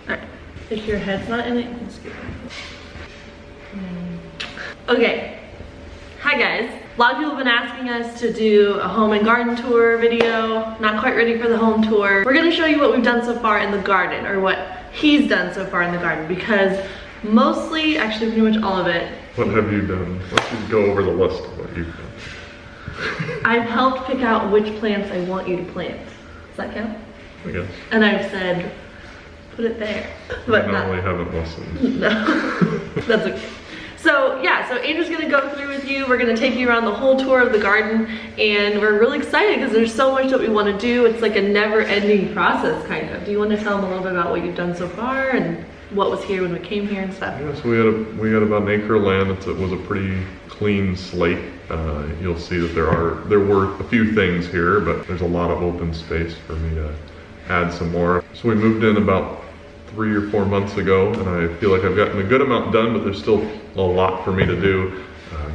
Alright. If your head's not in it, you can scoop it. Okay. Hi guys. A lot of people have been asking us to do a home and garden tour video. Not quite ready for the home tour. We're gonna show you what we've done so far in the garden, or what he's done so far in the garden, because mostly, actually pretty much all of it. What have you done? Let's just go over the list of what you've done. I've helped pick out which plants I want you to plant. Does that count? I guess. And I've said, put it there. But I normally haven't listened. No, that's okay. So yeah, so Andrew's gonna go through with you. We're gonna take you around the whole tour of the garden, and we're really excited because there's so much that we want to do. It's like a never-ending process, kind of. Do you want to tell them a little bit about what you've done so far and what was here when we came here and stuff? Yeah, so we had about an acre of land. It was a pretty clean slate. You'll see that there were a few things here, but there's a lot of open space for me to add some more. So we moved in about 3 or 4 months ago, and I feel like I've gotten a good amount done, but there's still a lot for me to do.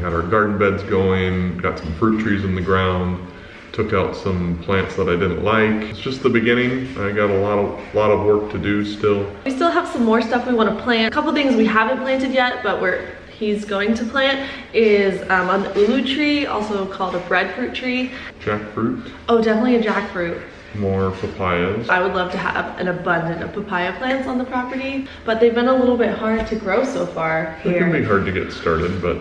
Got our garden beds going, got some fruit trees in the ground, took out some plants that I didn't like. It's just the beginning. I got a lot of work to do still. We still have some more stuff we want to plant. A couple things we haven't planted yet, but he's going to plant is an ulu tree, also called a breadfruit tree. Jackfruit. Oh, definitely a jackfruit. More papayas. I would love to have an abundance of papaya plants on the property, but they've been a little bit hard to grow so far here. It can be hard to get started, but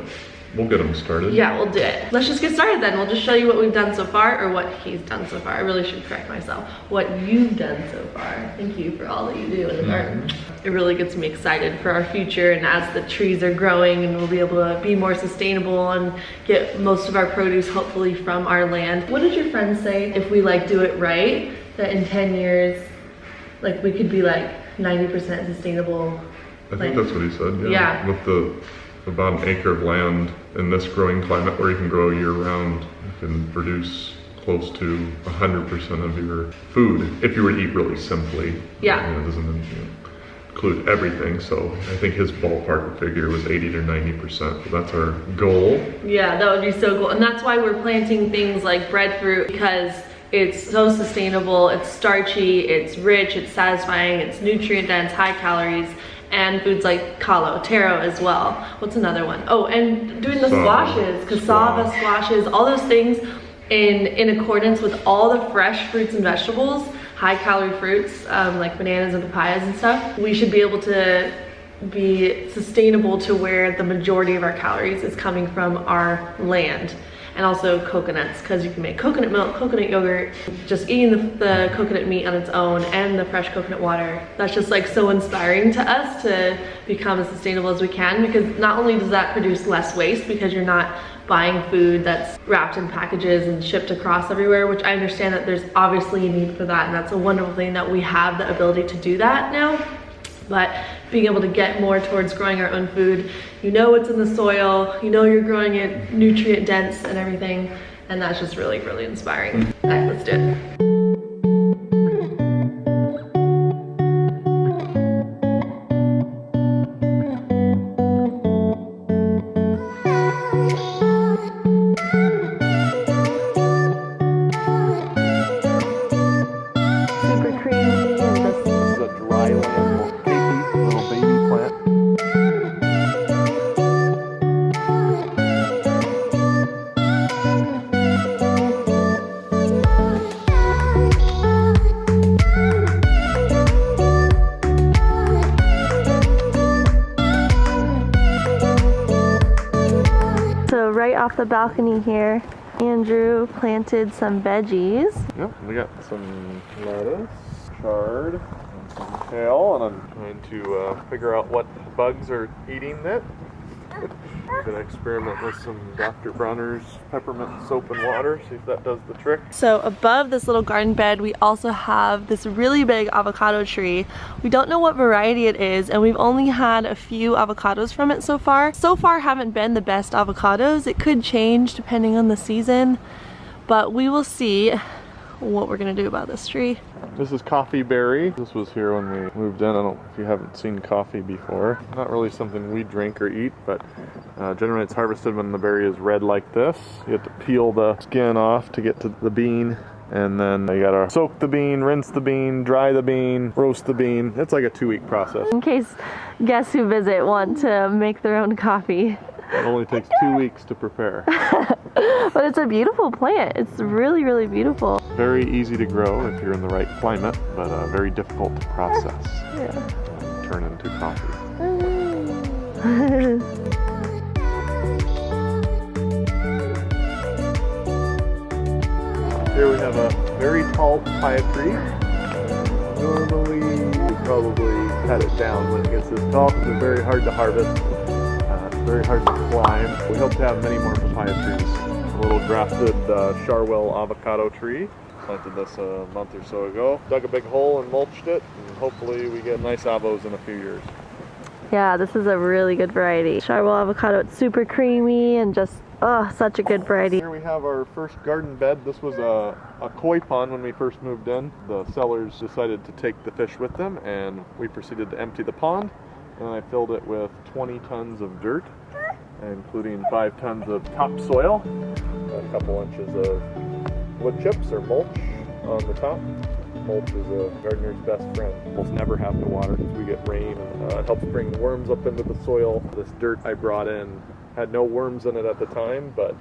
we'll get them started. Yeah, we'll do it. Let's just get started then. We'll just show you what we've done so far, or what he's done so far. I really should correct myself. What you've done so far. Thank you for all that you do in the garden. It really gets me excited for our future, and as the trees are growing, and we'll be able to be more sustainable and get most of our produce hopefully from our land. What did your friends say? If we like do it right, that in 10 years, like we could be like 90% sustainable. I think that's what he said, Yeah. With about an acre of land in this growing climate where you can grow year round, you can produce close to 100% of your food if you were to eat really simply. Yeah. It doesn't include everything, so I think his ballpark figure was 80 to 90%, but that's our goal. Yeah, that would be so cool. And that's why we're planting things like breadfruit, because it's so sustainable, it's starchy, it's rich, it's satisfying, it's nutrient dense, high calories, and foods like taro as well. What's another one? Oh, and doing the squashes, cassava squashes, all those things in accordance with all the fresh fruits and vegetables, high calorie fruits, like bananas and papayas and stuff. We should be able to be sustainable to where the majority of our calories is coming from our land. And also coconuts, because you can make coconut milk, coconut yogurt. Just eating the coconut meat on its own and the fresh coconut water, that's just like so inspiring to us to become as sustainable as we can, because not only does that produce less waste, because you're not buying food that's wrapped in packages and shipped across everywhere, which I understand that there's obviously a need for that, and that's a wonderful thing that we have the ability to do that now. But being able to get more towards growing our own food, you know what's in the soil, you know you're growing it nutrient dense and everything, and that's just really, really inspiring. All right, let's do it. Right off the balcony here, Andrew planted some veggies. Yep, we got some lettuce, chard, and some kale, and I'm trying to figure out what bugs are eating it. I'm gonna experiment with some Dr. Bronner's peppermint soap and water, see if that does the trick. So above this little garden bed, we also have this really big avocado tree. We don't know what variety it is, and we've only had a few avocados from it so far. So far haven't been the best avocados. It could change depending on the season, but we will see what we're gonna do about this tree. This is coffee berry. This was here when we moved in. I don't know if you haven't seen coffee before. Not really something we drink or eat, but generally it's harvested when the berry is red like this. You have to peel the skin off to get to the bean, And then you gotta soak the bean, rinse the bean, dry the bean, roast the bean. It's like a 2-week process. In case guests who visit want to make their own coffee. It only takes 2 weeks to prepare. But it's a beautiful plant. It's really, really beautiful. Very easy to grow if you're in the right climate, but very difficult to process. Yeah. Turn into coffee. Here we have a very tall papaya tree. Normally, you probably cut it down when it gets this tall because it's very hard to harvest. It's very hard to climb. We hope to have many more papaya trees. A little grafted Charwell avocado tree. Planted this a month or so ago. Dug a big hole and mulched it, and hopefully we get nice avos in a few years. Yeah, this is a really good variety. Charwell avocado, it's super creamy and just, oh, such a good variety. Here we have our first garden bed. This was a koi pond when we first moved in. The sellers decided to take the fish with them, and we proceeded to empty the pond. And I filled it with 20 tons of dirt, including 5 tons of topsoil, a couple inches of wood chips or mulch on the top. Mulch is a gardener's best friend. Almost never have to water because we get rain, and it helps bring worms up into the soil. This dirt I brought in had no worms in it at the time, but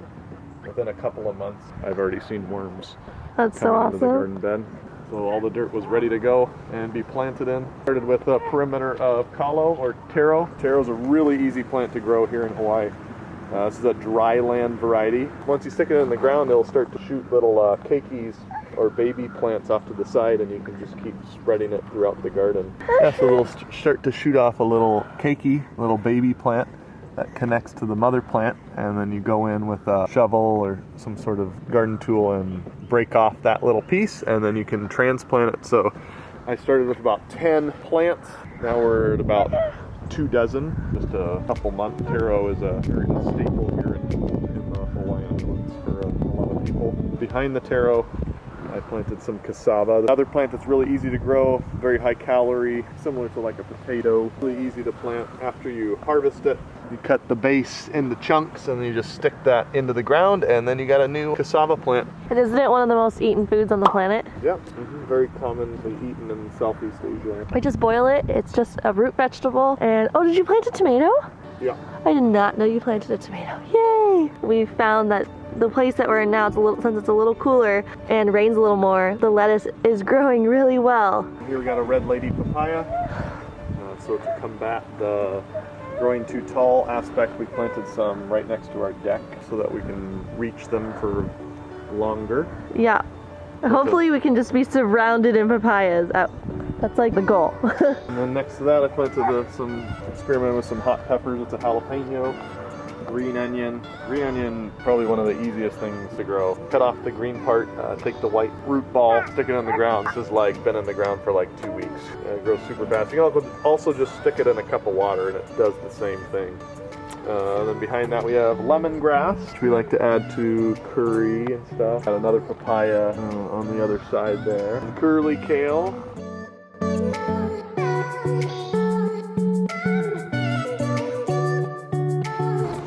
within a couple of months I've already seen worms. That's so coming awesome. into the garden bed. So all the dirt was ready to go and be planted in. Started with a perimeter of kalo or taro. Taro is a really easy plant to grow here in Hawaii. This is a dry land variety. Once you stick it in the ground, it'll start to shoot little keikis or baby plants off to the side, and you can just keep spreading it throughout the garden. Yeah, so it'll start to shoot off a little keiki, little baby plant that connects to the mother plant, and then you go in with a shovel or some sort of garden tool and break off that little piece, and then you can transplant it. So I started with about 10 plants. Now we're at about 2 dozen, just a couple months. Taro is a staple here in the Hawaiian Islands for a lot of people. Behind the taro, I planted some cassava. The other plant that's really easy to grow, very high calorie, similar to like a potato. Really easy to plant. After you harvest it, you cut the base into chunks and then you just stick that into the ground, and then you got a new cassava plant. And isn't it one of the most eaten foods on the planet? Yeah, very commonly eaten in Southeast Asia. I just boil it. It's just a root vegetable. And oh, did you plant a tomato? Yeah. I did not know you planted a tomato. Yay! We found that the place that we're in now, since it's a little cooler and rains a little more, the lettuce is growing really well. Here we got a red lady papaya. So to combat the growing too tall aspect, we planted some right next to our deck so that we can reach them for longer. Yeah. Hopefully we can just be surrounded in papayas. That's like the goal. And then next to that I planted experimented with some hot peppers. It's a jalapeno, green onion. Green onion, probably one of the easiest things to grow. Cut off the green part, take the white root ball, stick it in the ground. This is like been in the ground for like 2 weeks. It grows super fast. You can also just stick it in a cup of water and it does the same thing. And then behind that we have lemongrass, which we like to add to curry and stuff. Got another papaya on the other side there. And curly kale.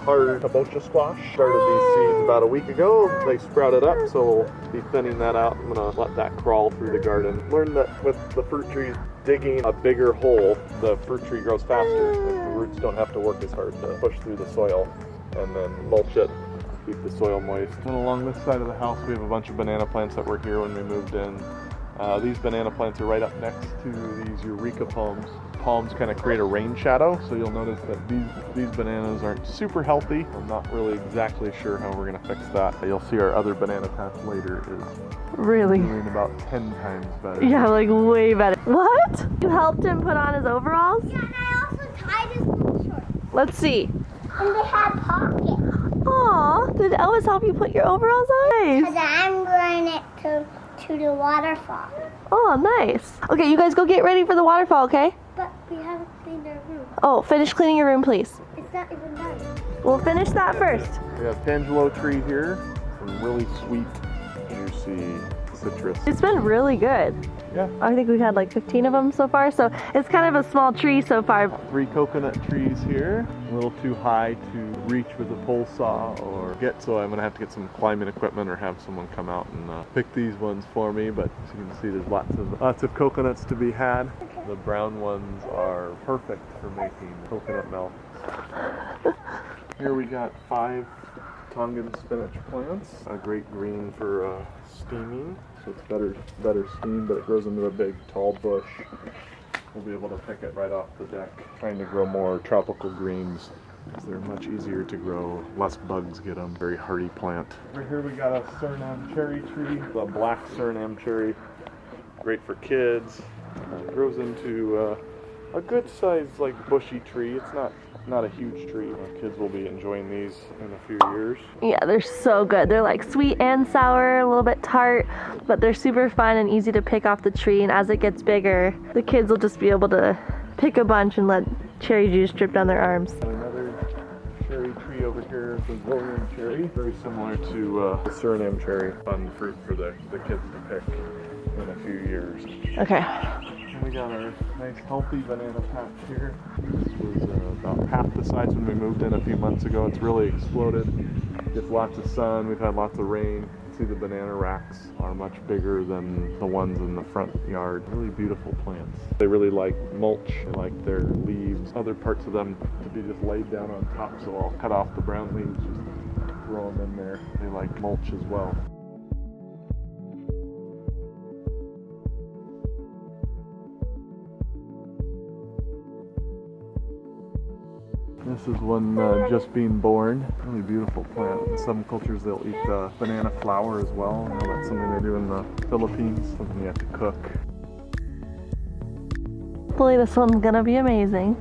Hard kabocha squash. Started these seeds about a week ago. They sprouted up, so we'll be thinning that out. I'm gonna let that crawl through the garden. Learned that with the fruit trees, digging a bigger hole, the fruit tree grows faster. The roots don't have to work as hard to push through the soil. And then mulch it, keep the soil moist. And along this side of the house, we have a bunch of banana plants that were here when we moved in. These banana plants are right up next to these eureka palms. Palms kind of create a rain shadow, so you'll notice that these bananas aren't super healthy. I'm not really exactly sure how we're gonna fix that. You'll see our other banana patch later is really doing about 10 times better. Yeah, like way better. What? You helped him put on his overalls? Yeah, and I also tied his shorts. Let's see. And they had pockets. Aw, did Elvis help you put your overalls on? Because I'm going it to the waterfall. Oh, nice. Okay, you guys go get ready for the waterfall, okay? But we haven't cleaned our room. Oh, finish cleaning your room, please. It's not even done. We'll finish that first. We have Tangelo tree here, some really sweet, juicy citrus. It's been really good. Yeah. I think we've had like 15 of them so far, so it's kind of a small tree so far. 3 coconut trees here, a little too high to reach with a pole saw or get, so I'm gonna have to get some climbing equipment or have someone come out and pick these ones for me. But as you can see, there's lots of coconuts to be had. The brown ones are perfect for making coconut milk. Here we got 5 Tongan spinach plants, a great green for steaming, so it's better steam, but it grows into a big tall bush. We'll be able to pick it right off the deck. Trying to grow more tropical greens because they're much easier to grow, less bugs get them. Very hardy plant. Right here we got a Suriname cherry tree, the black Suriname cherry, great for kids. It grows into a good sized like bushy tree. It's not a huge tree. My kids will be enjoying these in a few years. Yeah, they're so good. They're like sweet and sour, a little bit tart, but they're super fun and easy to pick off the tree. And as it gets bigger, the kids will just be able to pick a bunch and let cherry juice drip down their arms. Another cherry tree over here, the William cherry, very similar to the Suriname cherry. Fun fruit for the kids to pick in a few years. Okay. We got our nice healthy banana patch here. This was about half the size when we moved in a few months ago. It's really exploded. Gets lots of sun, we've had lots of rain. You can see the banana racks are much bigger than the ones in the front yard. Really beautiful plants. They really like mulch. They like their leaves, other parts of them to be just laid down on top, so I'll cut off the brown leaves, just throw them in there. They like mulch as well. This is one just being born. Really beautiful plant. In some cultures they'll eat the banana flower as well. I know that's something they do in the Philippines, something you have to cook. Hopefully this one's gonna be amazing.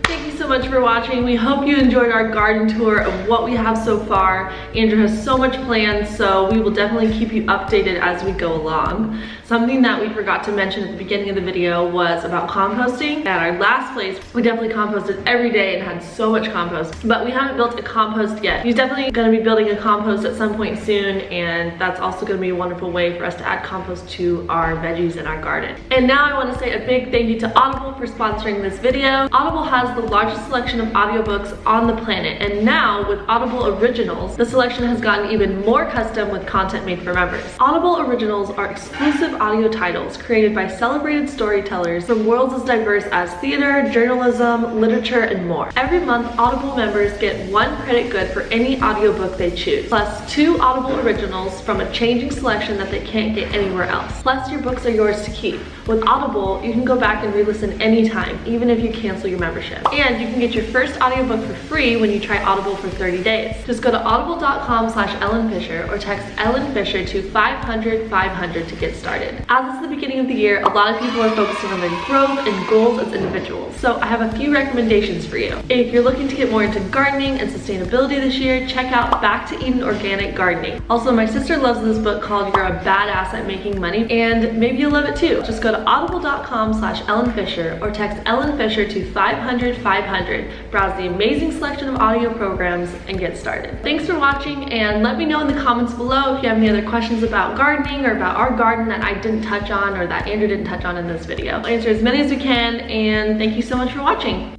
Thank you so much for watching. We hope you enjoyed our garden tour of what we have so far. Andrew has so much planned, so we will definitely keep you updated as we go along. Something that we forgot to mention at the beginning of the video was about composting. At our last place, we definitely composted every day and had so much compost, but we haven't built a compost yet. He's definitely gonna be building a compost at some point soon, and that's also gonna be a wonderful way for us to add compost to our veggies in our garden. And now I wanna say a big thank you to Audible for sponsoring this video. Audible has the largest selection of audiobooks on the planet, and now with Audible Originals, the selection has gotten even more custom with content made for members. Audible Originals are exclusive audio titles created by celebrated storytellers from worlds as diverse as theater, journalism, literature, and more. Every month, Audible members get 1 credit good for any audiobook they choose, plus 2 Audible Originals from a changing selection that they can't get anywhere else. Plus, your books are yours to keep. With Audible, you can go back and re-listen anytime, even if you cancel your membership. And you can get your first audiobook for free when you try Audible for 30 days. Just go to audible.com/Ellen Fisher or text Ellen Fisher to 500-500 to get started. As it's the beginning of the year, a lot of people are focusing on their growth and goals as individuals. So I have a few recommendations for you. If you're looking to get more into gardening and sustainability this year, check out Back to Eden Organic Gardening. Also, my sister loves this book called You're a Badass at Making Money, and maybe you'll love it too. Just go to audible.com/Ellen Fisher or text Ellen Fisher to 500-500. Browse the amazing selection of audio programs and get started. Thanks for watching, and let me know in the comments below if you have any other questions about gardening or about our garden that I didn't touch on or that Andrew didn't touch on in this video. I'll answer as many as we can, and thank you so much for watching.